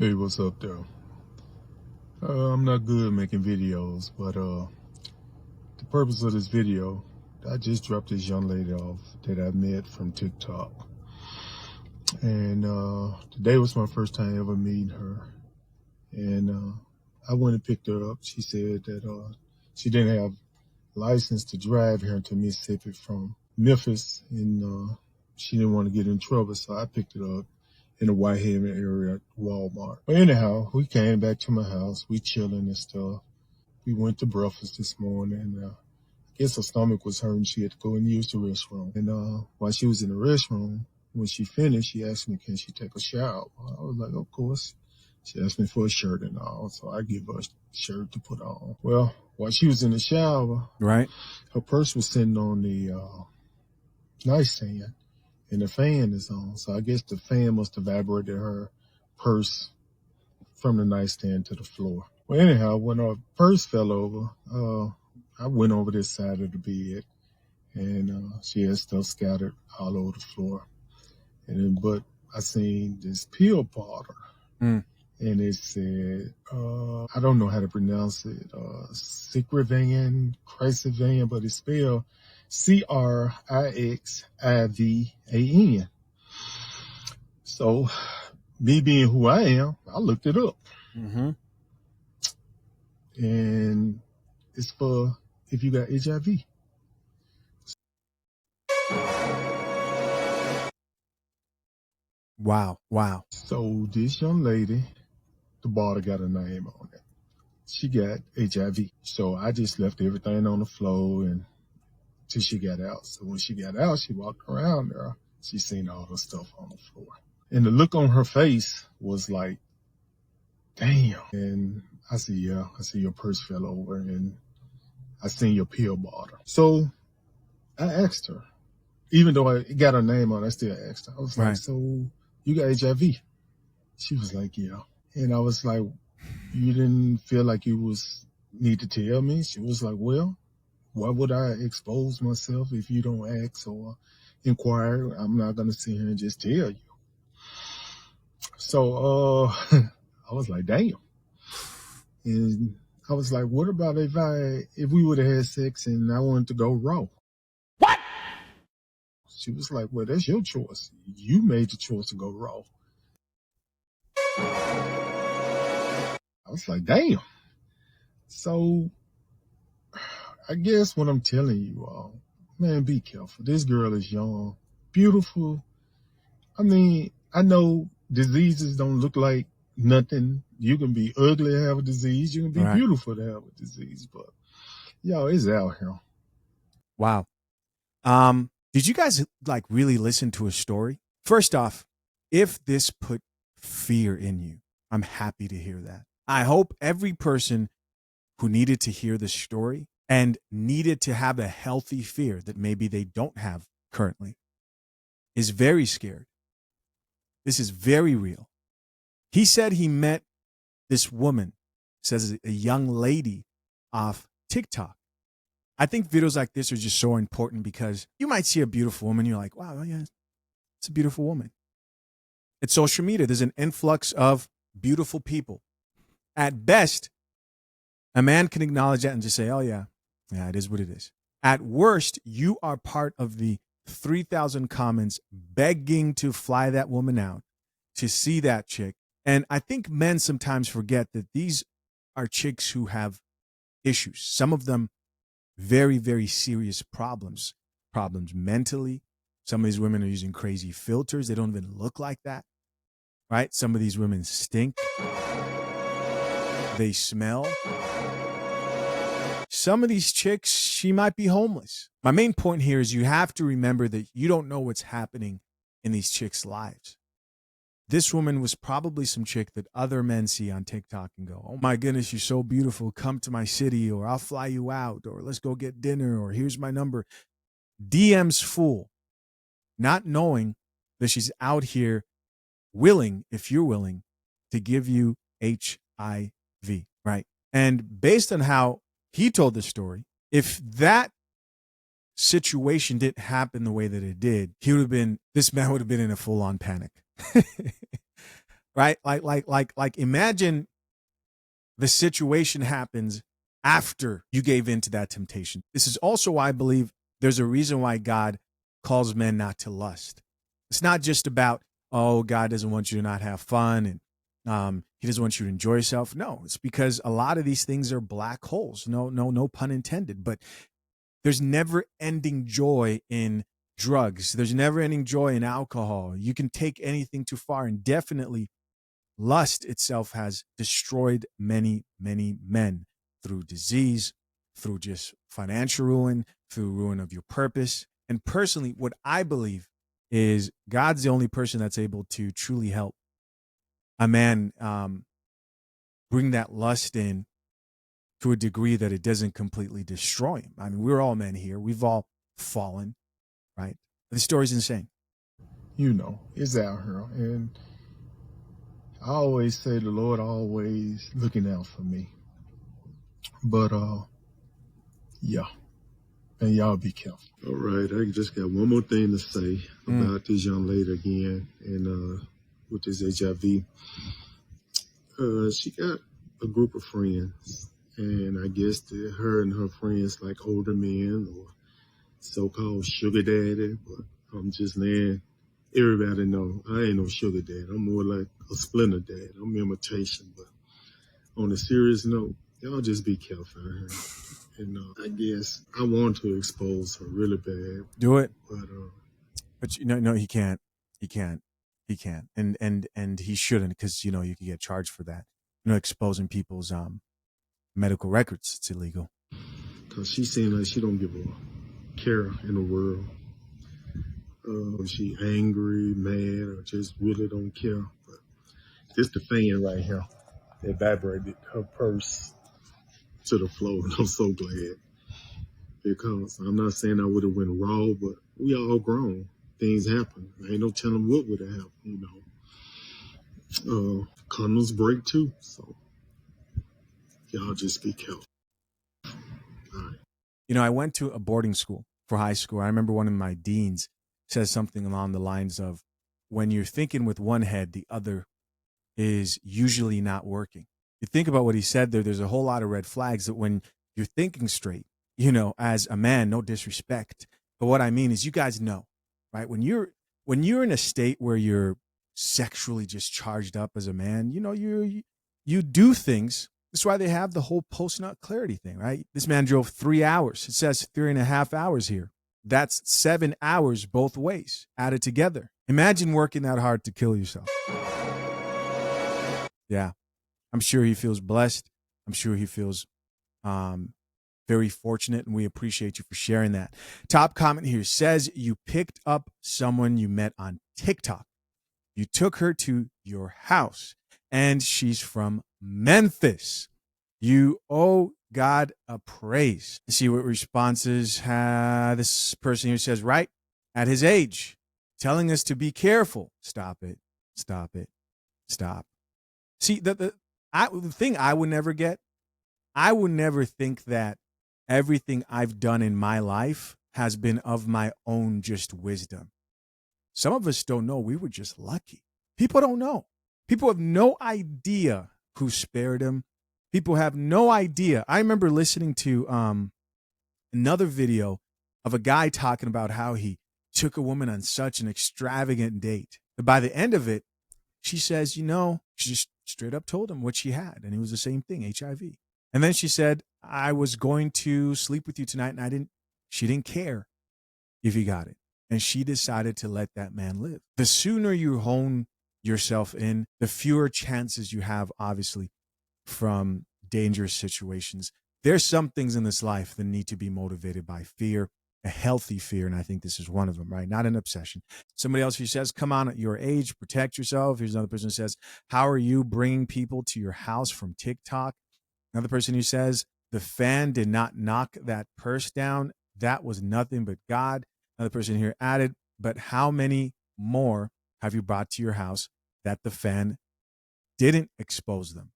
Hey, what's up there? I'm not good at making videos, but the purpose of this video, I just dropped this young lady off that I met from TikTok. And today was my first time ever meeting her. And I went and picked her up. She said that she didn't have license to drive here into Mississippi from Memphis, and she didn't want to get in trouble, so I picked it up in the Whitehaven area at Walmart. But anyhow, we came back to my house. We chilling and stuff. We went to breakfast this morning. I guess her stomach was hurting. She had to go and use the restroom. And while she was in the restroom, when she finished, she asked me, can she take a shower? I was like, of course. She asked me for a shirt and all, so I give her a shirt to put on. Well, while she was in the shower, right, her purse was sitting on the nightstand, and the fan is on. So I guess the fan must have vibrated her purse from the nightstand to the floor. Well, anyhow, when her purse fell over, I went over this side of the bed, and she had stuff scattered all over the floor. But I seen this pill powder. And it said, I don't know how to pronounce it, Crixivan, but it's spelled Crixivan. So, me being who I am, I looked it up. Mm-hmm. And it's for if you got HIV. Wow. So, this young lady, the bottle got a name on it. She got HIV. So, I just left everything on the floor and till she got out. So when she got out, she walked around there. She seen all the stuff on the floor. And the look on her face was like, damn. And I said, yeah, I see your purse fell over and I seen your pill bottle. So I asked her, even though I got her name on it, I still asked her. I was like, so you got HIV? She was like, yeah. And I was like, you didn't feel like you need to tell me? She was like, well, why would I expose myself if you don't ask or inquire? I'm not going to sit here and just tell you. So I was like, damn. And I was like, what about if we would have had sex and I wanted to go raw? What? She was like, well, that's your choice. You made the choice to go raw. I was like, damn. So I guess what I'm telling you all, man, be careful. This girl is young, beautiful. I mean, I know diseases don't look like nothing. You can be ugly and have a disease. You can be beautiful to have a disease. But, yo, it's out here. Wow. Did you guys really listen to a story? First off, if this put fear in you, I'm happy to hear that. I hope every person who needed to hear this story and needed to have a healthy fear that maybe they don't have currently is very scared. This is very real. He said he met this woman, says a young lady off TikTok. I think videos like this are just so important because you might see a beautiful woman. You're like, wow, yeah, it's a beautiful woman. It's social media. There's an influx of beautiful people. At best, a man can acknowledge that and just say, oh, yeah, it is what it is. At worst, you are part of the 3,000 comments begging to fly that woman out, to see that chick. And I think men sometimes forget that these are chicks who have issues. Some of them very, very serious problems mentally. Some of these women are using crazy filters. They don't even look like that, right? Some of these women stink. They smell. Some of these chicks, she might be homeless. My main point here is you have to remember that you don't know what's happening in these chicks' lives. This woman was probably some chick that other men see on TikTok and go, oh my goodness, you're so beautiful. Come to my city, or I'll fly you out, or let's go get dinner, or here's my number. DMs full, not knowing that she's out here willing, if you're willing, to give you HIV, right? And based on how he told the story, if that situation didn't happen the way that it did, this man would have been in a full-on panic. right? Like imagine the situation happens after you gave in to that temptation. This is also why I believe there's a reason why God calls men not to lust. It's not just about, oh, God doesn't want you to not have fun and he doesn't want you to enjoy yourself. No, it's because a lot of these things are black holes. No pun intended. But there's never ending joy in drugs. There's never ending joy in alcohol. You can take anything too far, and definitely lust itself has destroyed many, many men through disease, through just financial ruin, through ruin of your purpose. And personally, what I believe is God's the only person that's able to truly help a man bring that lust in to a degree that it doesn't completely destroy him. I mean, we're all men here. We've all fallen, right? The story's insane. You know, it's out here. And I always say the Lord always looking out for me. But yeah. And y'all be careful. All right, I just got one more thing to say about this young lady again, and with this HIV. She got a group of friends, and I guess her and her friends like older men or so-called sugar daddy. But I'm just letting everybody know I ain't no sugar daddy. I'm more like a splinter dad. I'm imitation. But on a serious note, y'all just be careful out here. And I guess I want to expose her really bad. Do it. But no, he can't. He can't. He can't. And he shouldn't, because you could get charged for that. Exposing people's medical records. It's illegal. Cause she seems like she don't give a care in the world. She angry, mad, or just really don't care. But this the fan right here that vibrated her purse to the floor, and I'm so glad, because I'm not saying I would have went raw, but we all grown. Things happen. I ain't no telling what would have happened. Condoms break too, so y'all just be careful. All right. I went to a boarding school for high school. I remember one of my deans says something along the lines of, when you're thinking with one head, the other is usually not working. You think about what he said there, there's a whole lot of red flags that when you're thinking straight, as a man, no disrespect, but what I mean is, you guys know, right? When you're in a state where you're sexually just charged up as a man, you do things. That's why they have the whole post-nut clarity thing, right? This man drove 3 hours. It says 3.5 hours here. That's 7 hours both ways added together. Imagine working that hard to kill yourself. Yeah. I'm sure he feels blessed. I'm sure he feels very fortunate, and we appreciate you for sharing that. Top comment here says, you picked up someone you met on TikTok. You took her to your house, and she's from Memphis. You owe God a praise. Let's see what responses this person here says, right at his age, telling us to be careful. Stop it. Stop it. Stop. See, the thing I would never get, I would never think that everything I've done in my life has been of my own just wisdom. Some of us don't know. We were just lucky. People don't know. People have no idea who spared him. People have no idea. I remember listening to another video of a guy talking about how he took a woman on such an extravagant date. But by the end of it, she says, she just straight up told him what she had. And it was the same thing, HIV. And then she said, I was going to sleep with you tonight. And she didn't care if he got it. And she decided to let that man live. The sooner you hone yourself in, the fewer chances you have, obviously, from dangerous situations. There's some things in this life that need to be motivated by fear, a healthy fear, and I think this is one of them, right? Not an obsession. Somebody else who says, come on at your age, protect yourself. Here's another person who says, how are you bringing people to your house from TikTok? Another person who says, the fan did not knock that purse down. That was nothing but God. Another person here added, but how many more have you brought to your house that the fan didn't expose them?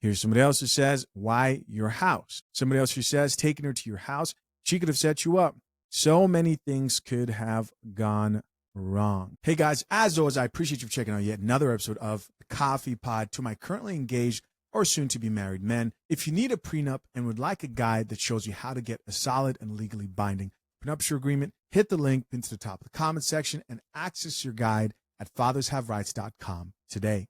Here's somebody else who says, why your house? Somebody else who says, taking her to your house, she could have set you up. So many things could have gone wrong. Hey guys, as always, I appreciate you for checking out yet another episode of the Coffee Pod. To my currently engaged or soon to be married men, if you need a prenup and would like a guide that shows you how to get a solid and legally binding prenuptial agreement, hit the link pinned to the top of the comment section and access your guide at fathershaverights.com today.